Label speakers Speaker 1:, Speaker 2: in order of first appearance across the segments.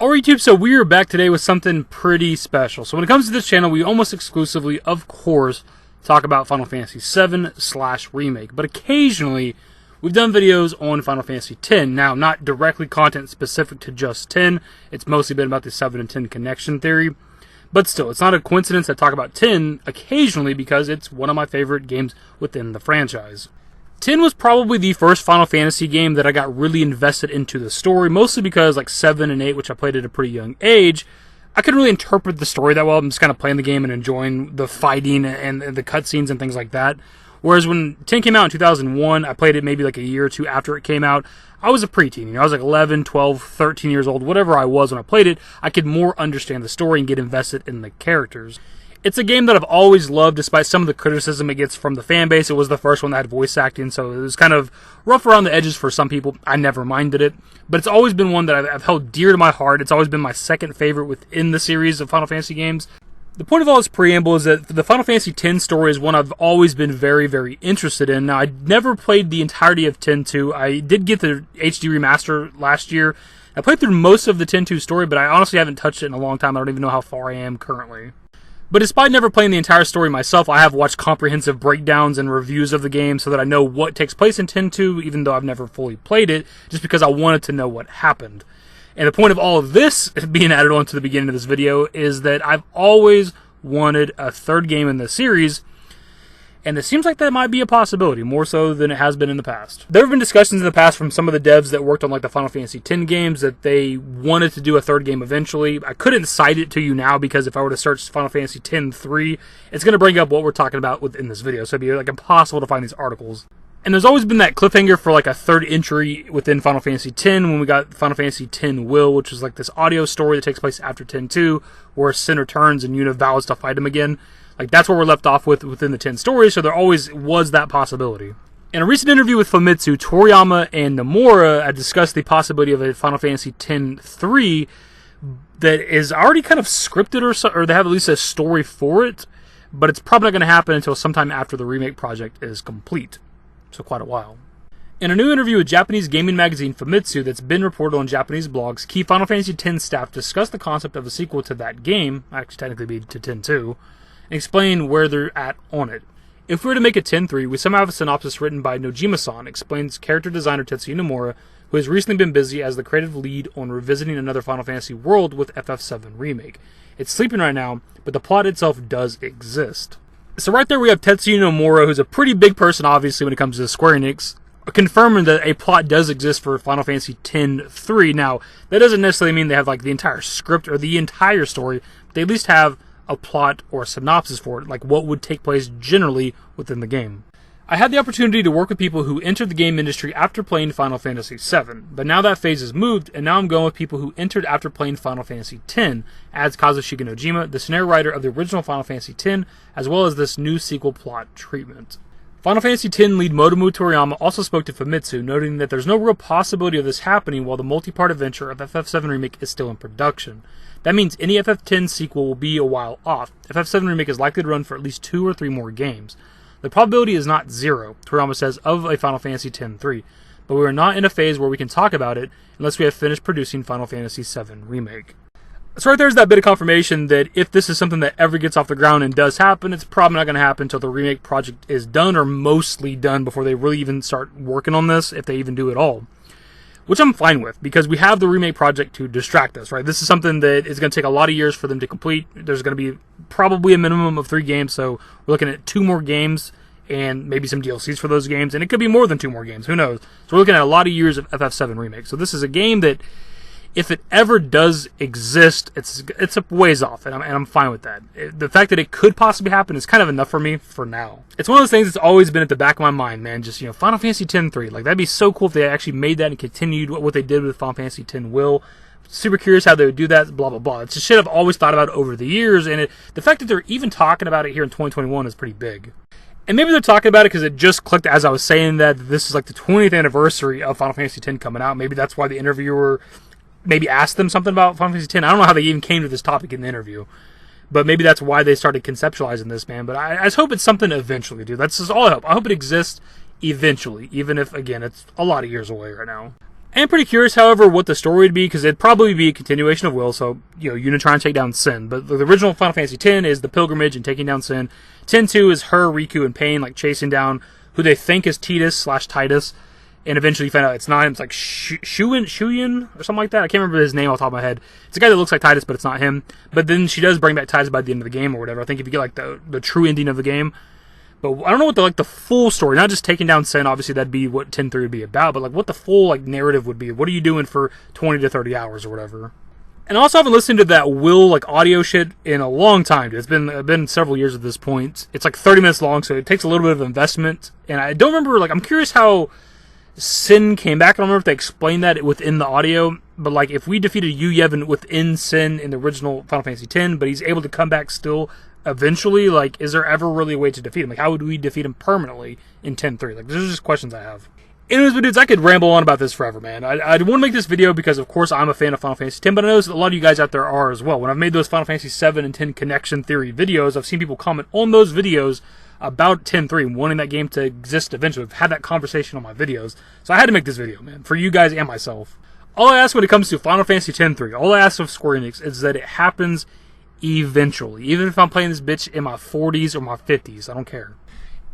Speaker 1: Alright YouTube, so we are back today with something pretty special. So when it comes to this channel, we almost exclusively, of course, talk about Final Fantasy 7/Remake. But occasionally, we've done videos on Final Fantasy X. Now, not directly content specific to just 10. It's mostly been about the 7 and 10 connection theory. But still, it's not a coincidence I talk about 10 occasionally because it's one of my favorite games within the franchise. 10 was probably the first Final Fantasy game that I got really invested into the story, mostly because like 7 and 8, which I played at a pretty young age, I couldn't really interpret the story that well. I'm just kind of playing the game and enjoying the fighting and the cutscenes and things like that. Whereas when 10 came out in 2001, I played it maybe like a year or two after it came out. I was a preteen. I was like 11, 12, 13 years old, whatever I was when I played it. I could more understand the story and get invested in the characters. It's a game that I've always loved, despite some of the criticism it gets from the fan base. It was the first one that had voice acting, so it was kind of rough around the edges for some people. I never minded it, but it's always been one that I've held dear to my heart. It's always been my second favorite within the series of Final Fantasy games. The point of all this preamble is that the Final Fantasy X story is one I've always been very, very interested in. Now, I never played the entirety of 10-2. I did get the HD remaster last year. I played through most of the 10-2 story, but I honestly haven't touched it in a long time. I don't even know how far I am currently. But despite never playing the entire story myself, I have watched comprehensive breakdowns and reviews of the game so that I know what takes place in 10-2, even though I've never fully played it, just because I wanted to know what happened. And the point of all of this being added on to the beginning of this video is that I've always wanted a third game in the series, and it seems like that might be a possibility, more so than it has been in the past. There have been discussions in the past from some of the devs that worked on like the Final Fantasy X games that they wanted to do a third game eventually. I couldn't cite it to you now because if I were to search Final Fantasy X-3, it's going to bring up what we're talking about within this video, so it'd be like impossible to find these articles. And there's always been that cliffhanger for like a third entry within Final Fantasy X when we got Final Fantasy X Will, which is like this audio story that takes place after 10-2, where Sin returns and Yuna vows to fight him again. Like, that's where we're left off with within the 10 stories, so there always was that possibility. In a recent interview with Famitsu, Toriyama and Nomura had discussed the possibility of a Final Fantasy X-3 that is already kind of scripted or they have at least a story for it, but it's probably not going to happen until sometime after the remake project is complete. So quite a while. In a new interview with Japanese gaming magazine Famitsu that's been reported on Japanese blogs, key Final Fantasy X staff discussed the concept of a sequel to that game, actually technically be to 10-2, and explain where they're at on it. If we were to make a 10-3, we somehow have a synopsis written by Nojima-san, explains character designer Tetsuya Nomura, who has recently been busy as the creative lead on revisiting another Final Fantasy world with FF7 Remake. It's sleeping right now, but the plot itself does exist. So right there we have Tetsuya Nomura, who's a pretty big person obviously when it comes to Square Enix, confirming that a plot does exist for Final Fantasy X-3. Now, that doesn't necessarily mean they have like the entire script or the entire story, but they at least have a plot or a synopsis for it, like what would take place generally within the game. I had the opportunity to work with people who entered the game industry after playing Final Fantasy VII, but now that phase has moved, and now I'm going with people who entered after playing Final Fantasy X, adds Kazushika Nojima, the scenario writer of the original Final Fantasy X, as well as this new sequel plot treatment. Final Fantasy X lead Motomu Toriyama also spoke to Famitsu, noting that there's no real possibility of this happening while the multi-part adventure of FF7 Remake is still in production. That means any FF10 sequel will be a while off. FF7 Remake is likely to run for at least 2 or 3 more games. The probability is not 0, Toriyama says, of a Final Fantasy X-3, but we are not in a phase where we can talk about it unless we have finished producing Final Fantasy VII Remake. So right there's that bit of confirmation that if this is something that ever gets off the ground and does happen, it's probably not going to happen until the remake project is done or mostly done before they really even start working on this, if they even do it all. Which I'm fine with, because we have the remake project to distract us, right? This is something that is going to take a lot of years for them to complete. There's going to be probably a minimum of 3 games, so we're looking at 2 more games and maybe some DLCs for those games, and it could be more than 2 more games, who knows? So we're looking at a lot of years of FF7 Remake. So this is a game that, if it ever does exist, it's a ways off, and I'm fine with that. The fact that it could possibly happen is kind of enough for me for now. It's one of those things that's always been at the back of my mind, man. Just, Final Fantasy X-3. Like, that'd be so cool if they actually made that and continued what they did with Final Fantasy X Will. Super curious how they would do that, blah, blah, blah. It's just shit I've always thought about over the years, and the fact that they're even talking about it here in 2021 is pretty big. And maybe they're talking about it because it just clicked as I was saying that this is like the 20th anniversary of Final Fantasy X coming out. Maybe that's why the interviewer maybe asked them something about Final Fantasy X. I don't know how they even came to this topic in the interview. But maybe that's why they started conceptualizing this, man. But I just hope it's something eventually, dude. That's just all I hope. I hope it exists eventually, even if, again, it's a lot of years away right now. I am pretty curious, however, what the story would be, because it'd probably be a continuation of Will, so, you know, you're going to try and take down Sin. But the original Final Fantasy X is the pilgrimage and taking down Sin. X-2 is her, Riku, and Pain, like, chasing down who they think is Titus, and eventually you find out it's not him. It's like Shuyin, or something like that. I can't remember his name off the top of my head. It's a guy that looks like Titus, but it's not him. But then she does bring back Titus by the end of the game, or whatever. I think if you get, like, the true ending of the game. But I don't know what the full story, not just taking down Sen, obviously that'd be what 10.3 would be about, but like what the full like narrative would be. What are you doing for 20 to 30 hours or whatever? And I also haven't listened to that Will like audio shit in a long time. It's been several years at this point. It's like 30 minutes long, so it takes a little bit of investment. And I don't remember, like, I'm curious how Sin came back. I don't remember if they explained that within the audio, but like if we defeated Yu Yevon within Sin in the original Final Fantasy X, but he's able to come back still eventually, like, is there ever really a way to defeat him? Like, how would we defeat him permanently in 10.3? Like, those are just questions I have. Anyways, but dudes, I could ramble on about this forever, man. I want to make this video because, of course, I'm a fan of Final Fantasy X, but I know a lot of you guys out there are as well. When I've made those Final Fantasy 7 and 10 connection theory videos, I've seen people comment on those videos about 10.3, wanting that game to exist eventually. I've had that conversation on my videos. So I had to make this video, man, for you guys and myself. All I ask when it comes to Final Fantasy X-3, all I ask of Square Enix is that it happens eventually. Even if I'm playing this bitch in my 40s or my 50s, I don't care.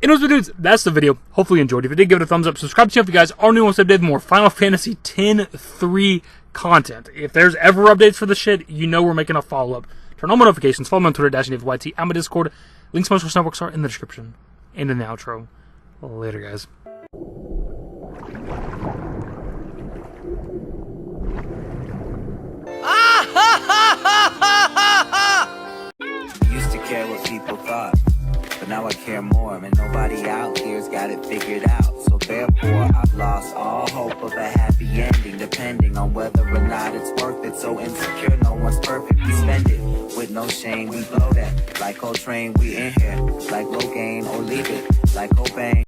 Speaker 1: Anyways, dudes, that's the video. Hopefully you enjoyed. If you did, give it a thumbs up. Subscribe to the channel if you guys are new and updated more Final Fantasy X-3 content. If there's ever updates for the shit, you know we're making a follow-up. Turn on my notifications. Follow me on Twitter, dashingdavidYT. I'm a Discord. Links to my social networks are in the description and in the outro. Later, guys.
Speaker 2: Used to care what people thought, but now I care more, and nobody out here's got it figured out. So therefore, I've lost all hope of a happy ending, depending on whether or not it's worth it. So insecure, no one's perfect. We spend it with no shame. We blow that like Coltrane. We in here like Logain, or leave it like Cobain.